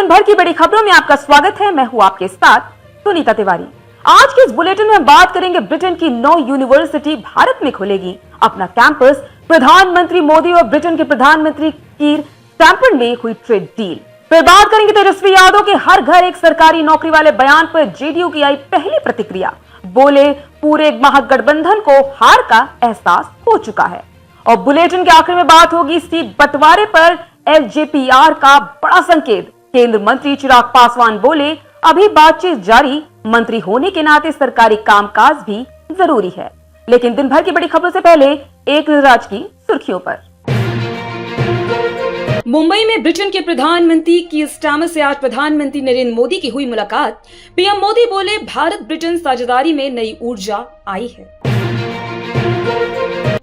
भर की बड़ी खबरों में आपका स्वागत है। मैं हूं आपके साथ सुनीता तिवारी। आज के इस बुलेटिन में हम बात करेंगे ब्रिटेन की 9 यूनिवर्सिटी भारत में खोलेगी अपना कैंपस। प्रधानमंत्री मोदी और ब्रिटेन के प्रधानमंत्री कीर स्टैम्फोर्ड में हुई ट्रेड डील। फिर बात करेंगे तेजस्वी यादव के हर घर एक सरकारी नौकरी वाले बयान पर जेडीयू की आई पहली प्रतिक्रिया। बोले पूरे महागठबंधन को हार का एहसास हो चुका है। और बुलेटिन के आखिर में बात होगी सीट बंटवारे पर एलजेपीआर का बड़ा संकेत। केंद्र मंत्री चिराग पासवान बोले अभी बातचीत जारी, मंत्री होने के नाते सरकारी कामकाज भी जरूरी है। लेकिन दिन भर की बड़ी खबरों से पहले एक नजर आज की सुर्खियों पर। मुंबई में ब्रिटेन के प्रधानमंत्री कीर स्टारमर से आज प्रधानमंत्री नरेंद्र मोदी की हुई मुलाकात। पीएम मोदी बोले भारत ब्रिटेन साझेदारी में नई ऊर्जा आई है।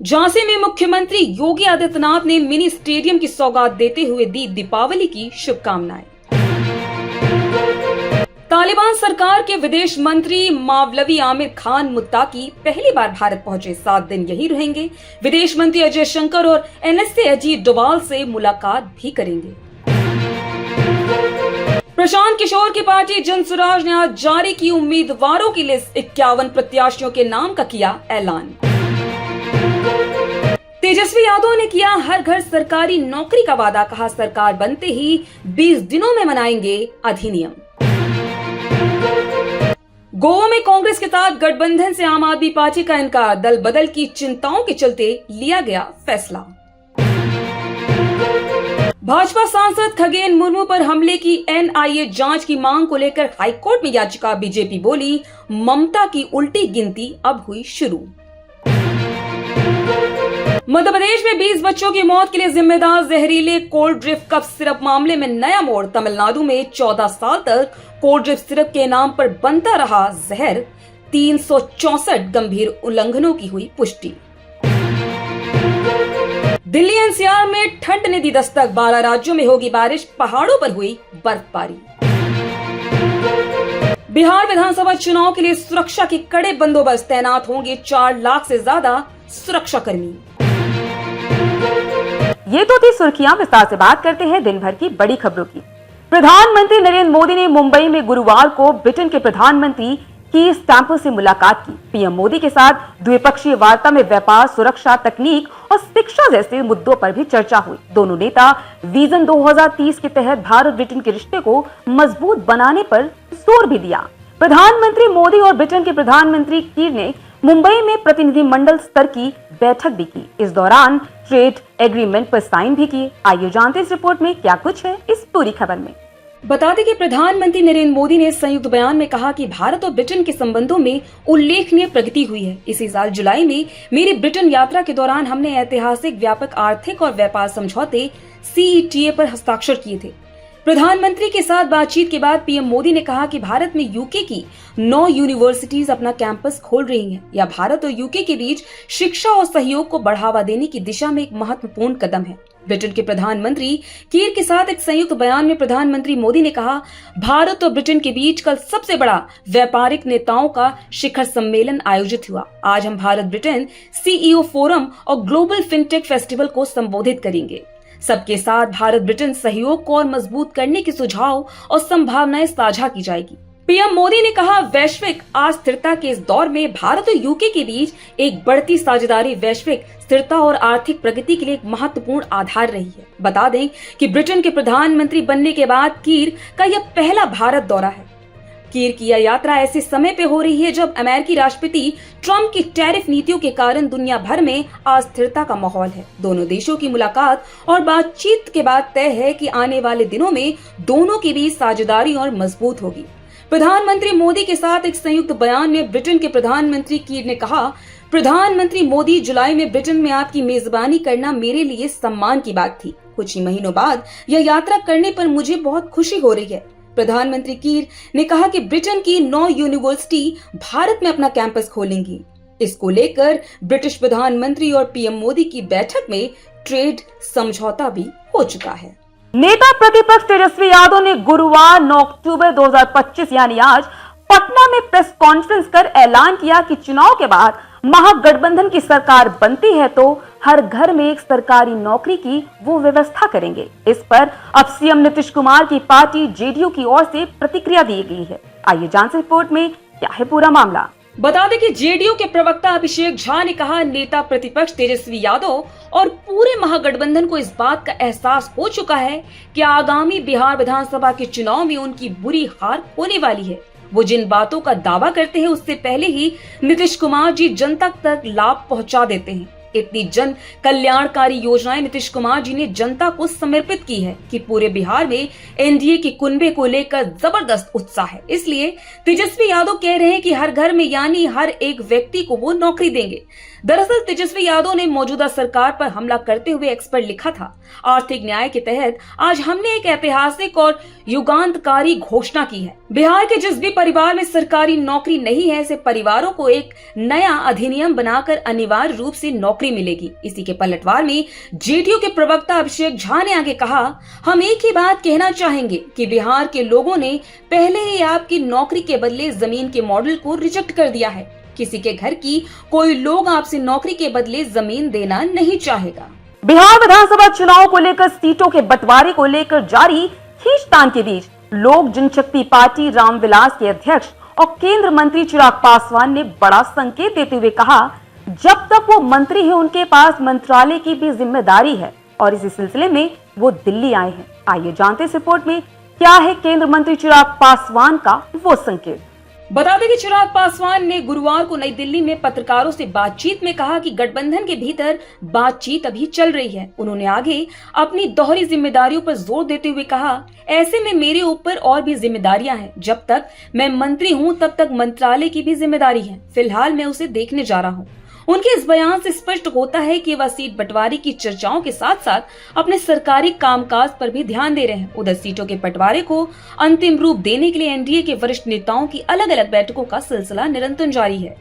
झांसी में मुख्यमंत्री योगी आदित्यनाथ ने मिनी स्टेडियम की सौगात देते हुए दी दीपावली की शुभकामनाएं। तालिबान सरकार के विदेश मंत्री मौलवी आमिर खान मुत्ताकी पहली बार भारत पहुंचे, 7 दिन यहीं रहेंगे। विदेश मंत्री अजय शंकर और एनएसए अजीत डोभाल से मुलाकात भी करेंगे। प्रशांत किशोर की पार्टी जनसुराज ने आज जारी की उम्मीदवारों की लिस्ट। 51 प्रत्याशियों के नाम का किया ऐलान। तेजस्वी यादव ने किया हर घर सरकारी नौकरी का वादा, कहा सरकार बनते ही 20 दिनों में मनाएंगे अधिनियम। गोवा में कांग्रेस के साथ गठबंधन से आम आदमी पार्टी का इनकार, दल बदल की चिंताओं के चलते लिया गया फैसला। भाजपा सांसद खगेन मुर्मू पर हमले की एनआईए जांच की मांग को लेकर हाईकोर्ट में याचिका। बीजेपी बोली ममता की उल्टी गिनती अब हुई शुरू। मध्य प्रदेश में 20 बच्चों की मौत के लिए जिम्मेदार जहरीले कोल्ड ड्रिफ्ट कफ सिरप मामले में नया मोड़। तमिलनाडु में 14 साल तक कोल्ड ड्रिफ्ट सिरप के नाम पर बनता रहा जहर। 364 गंभीर उल्लंघनों की हुई पुष्टि। दिल्ली एनसीआर में ठंड ने दी दस्तक, 12 राज्यों में होगी बारिश, पहाड़ों पर हुई बर्फबारी। बिहार विधानसभा चुनाव के लिए सुरक्षा के कड़े बंदोबस्त, तैनात होंगे 4 लाख से ज्यादा सुरक्षा कर्मी। ये तो थी सुर्खियां। विस्तार से बात करते हैं दिन भर की बड़ी खबरों की। प्रधानमंत्री नरेंद्र मोदी ने मुंबई में गुरुवार को ब्रिटेन के प्रधानमंत्री कीर स्टारमर से मुलाकात की। पीएम मोदी के साथ द्विपक्षीय वार्ता में व्यापार, सुरक्षा, तकनीक और शिक्षा जैसे मुद्दों पर भी चर्चा हुई। दोनों नेता विजन 2030 के तहत भारत ब्रिटेन के रिश्ते को मजबूत बनाने पर जोर भी दिया। प्रधानमंत्री मोदी और ब्रिटेन के प्रधानमंत्री कीर ने मुंबई में प्रतिनिधिमंडल स्तर की बैठक भी की। इस दौरान ट्रेड एग्रीमेंट पर साइन भी किए। आइए जानते इस रिपोर्ट में क्या कुछ है इस पूरी खबर में। बता दें कि प्रधानमंत्री नरेंद्र मोदी ने संयुक्त बयान में कहा कि भारत और ब्रिटेन के संबंधों में उल्लेखनीय प्रगति हुई है। इसी साल जुलाई में मेरी ब्रिटेन यात्रा के दौरान हमने ऐतिहासिक व्यापक आर्थिक और व्यापार समझौते सीईटीए पर हस्ताक्षर किए थे। प्रधानमंत्री के साथ बातचीत के बाद पीएम मोदी ने कहा कि भारत में यूके की 9 यूनिवर्सिटीज अपना कैंपस खोल रही हैं। यह भारत और यूके के बीच शिक्षा और सहयोग को बढ़ावा देने की दिशा में एक महत्वपूर्ण कदम है। ब्रिटेन के प्रधानमंत्री कीर के साथ एक संयुक्त बयान में प्रधानमंत्री मोदी ने कहा भारत और ब्रिटेन के बीच कल सबसे बड़ा व्यापारिक नेताओं का शिखर सम्मेलन आयोजित हुआ। आज हम भारत ब्रिटेन सीईओ फोरम और ग्लोबल फिनटेक फेस्टिवल को संबोधित करेंगे। सबके साथ भारत ब्रिटेन सहयोग को और मजबूत करने के सुझाव और संभावनाएं साझा की जाएगी। पीएम मोदी ने कहा वैश्विक अस्थिरता के इस दौर में भारत और यूके के बीच एक बढ़ती साझेदारी वैश्विक स्थिरता और आर्थिक प्रगति के लिए एक महत्वपूर्ण आधार रही है। बता दें कि ब्रिटेन के प्रधानमंत्री बनने के बाद कीर का यह पहला भारत दौरा है। कीर की यह यात्रा ऐसे समय पे हो रही है जब अमेरिकी राष्ट्रपति ट्रंप की टैरिफ नीतियों के कारण दुनिया भर में अस्थिरता का माहौल है। दोनों देशों की मुलाकात और बातचीत के बाद तय है कि आने वाले दिनों में दोनों के बीच साझेदारी और मजबूत होगी। प्रधानमंत्री मोदी के साथ एक संयुक्त बयान में ब्रिटेन के प्रधानमंत्री कीर ने कहा प्रधानमंत्री मोदी, जुलाई में ब्रिटेन में आपकी मेजबानी करना मेरे लिए सम्मान की बात थी। कुछ ही महीनों बाद यह यात्रा करने पर मुझे बहुत खुशी हो रही है। प्रधानमंत्री कीर ने कहा कि ब्रिटेन की 9 यूनिवर्सिटी भारत में अपना कैंपस खोलेंगी। इसको लेकर ब्रिटिश प्रधानमंत्री और पीएम मोदी की बैठक में ट्रेड समझौता भी हो चुका है। नेता प्रतिपक्ष तेजस्वी यादव ने गुरुवार 9 अक्टूबर 2025 यानी आज पटना में प्रेस कॉन्फ्रेंस कर ऐलान किया कि चुनाव के बाद महागठबंधन की सरकार बनती है तो हर घर में एक सरकारी नौकरी की वो व्यवस्था करेंगे। इस पर अब सीएम नीतीश कुमार की पार्टी जेडीयू की ओर से प्रतिक्रिया दी गई है। आइए जानते रिपोर्ट में क्या है पूरा मामला। बता दें कि जेडीयू के प्रवक्ता अभिषेक झा ने कहा, नेता प्रतिपक्ष तेजस्वी यादव और पूरे महागठबंधन को इस बात का एहसास हो चुका है कि आगामी बिहार विधानसभा के चुनाव में उनकी बुरी हार होने वाली है। वो जिन बातों का दावा करते हैं उससे पहले ही नीतीश कुमार जी जनता तक लाभ पहुंचा देते हैं। इतनी जन कल्याणकारी योजनाएं नीतीश कुमार जी ने जनता को समर्पित की है कि पूरे बिहार में एनडीए के कुनबे को लेकर जबरदस्त उत्साह है। इसलिए तेजस्वी यादव कह रहे हैं कि हर घर में यानी हर एक व्यक्ति को वो नौकरी देंगे। दरअसल तेजस्वी यादव ने मौजूदा सरकार पर हमला करते हुए एक्स पर लिखा था, आर्थिक न्याय के तहत आज हमने एक ऐतिहासिक और युगांतकारी घोषणा की है। बिहार के जिस भी परिवार में सरकारी नौकरी नहीं है, ऐसे परिवारों को एक नया अधिनियम बनाकर अनिवार्य रूप से नौकरी मिलेगी। इसी के पलटवार में जेडीयू के प्रवक्ता अभिषेक झा ने आगे कहा, हम एक ही बात कहना चाहेंगे कि बिहार के लोगों ने पहले ही आपकी नौकरी के बदले जमीन के मॉडल को रिजेक्ट कर दिया है। किसी के घर की कोई लोग आपसे नौकरी के बदले जमीन देना नहीं चाहेगा। बिहार विधानसभा चुनाव को लेकर सीटों के बंटवारे को लेकर जारी खींचतान के बीच लोक जनशक्ति पार्टी रामविलास के अध्यक्ष और केंद्र मंत्री चिराग पासवान ने बड़ा संकेत देते हुए कहा, जब तक वो मंत्री है उनके पास मंत्रालय की भी जिम्मेदारी है और इसी सिलसिले में वो दिल्ली आए हैं। आइए जानते इस रिपोर्ट में क्या है केंद्र मंत्री चिराग पासवान का वो संकेत। बता दें कि चिराग पासवान ने गुरुवार को नई दिल्ली में पत्रकारों से बातचीत में कहा कि गठबंधन के भीतर बातचीत अभी चल रही है। उन्होंने आगे अपनी दोहरी जिम्मेदारियों पर जोर देते हुए कहा, ऐसे में मेरे ऊपर और भी जिम्मेदारियां हैं। जब तक मैं मंत्री हूं तब तक मंत्रालय की भी जिम्मेदारी है। फिलहाल मैं उसे देखने जा रहा हूं। उनके इस बयान से स्पष्ट होता है कि वह सीट बंटवारे की चर्चाओं के साथ साथ अपने सरकारी कामकाज पर भी ध्यान दे रहे हैं। उधर सीटों के बंटवारे को अंतिम रूप देने के लिए एनडीए के वरिष्ठ नेताओं की अलग अलग बैठकों का सिलसिला निरंतर जारी है।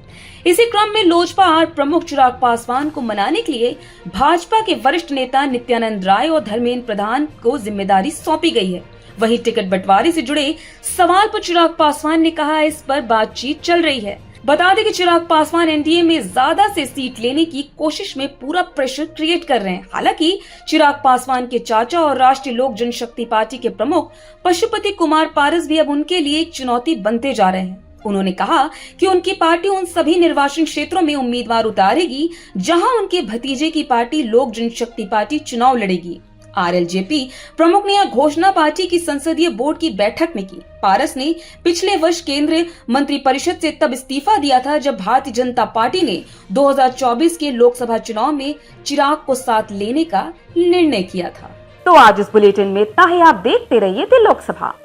इसी क्रम में लोजपा प्रमुख चिराग पासवान को मनाने के लिए भाजपा के वरिष्ठ नेता नित्यानंद राय और धर्मेंद्र प्रधान को जिम्मेदारी सौंपी गई है। वहीं टिकट बंटवारे से जुड़े सवाल पर चिराग पासवान ने कहा, इस पर बातचीत चल रही है। बता दें कि चिराग पासवान एनडीए में ज्यादा से सीट लेने की कोशिश में पूरा प्रेशर क्रिएट कर रहे हैं। हालांकि चिराग पासवान के चाचा और राष्ट्रीय लोक जनशक्ति पार्टी के प्रमुख पशुपति कुमार पारस भी अब उनके लिए एक चुनौती बनते जा रहे हैं। उन्होंने कहा कि उनकी पार्टी उन सभी निर्वाचन क्षेत्रों में उम्मीदवार उतारेगी जहां उनके भतीजे की पार्टी लोक जनशक्ति पार्टी चुनाव लड़ेगी। आरएलजेपी प्रमुख ने यह घोषणा पार्टी की संसदीय बोर्ड की बैठक में की। पारस ने पिछले वर्ष केंद्रीय मंत्रिपरिषद से तब इस्तीफा दिया था जब भारतीय जनता पार्टी ने 2024 के लोकसभा चुनाव में चिराग को साथ लेने का निर्णय किया था। तो आज इस बुलेटिन में इतना ही। आप देखते रहिए दिल लोकसभा।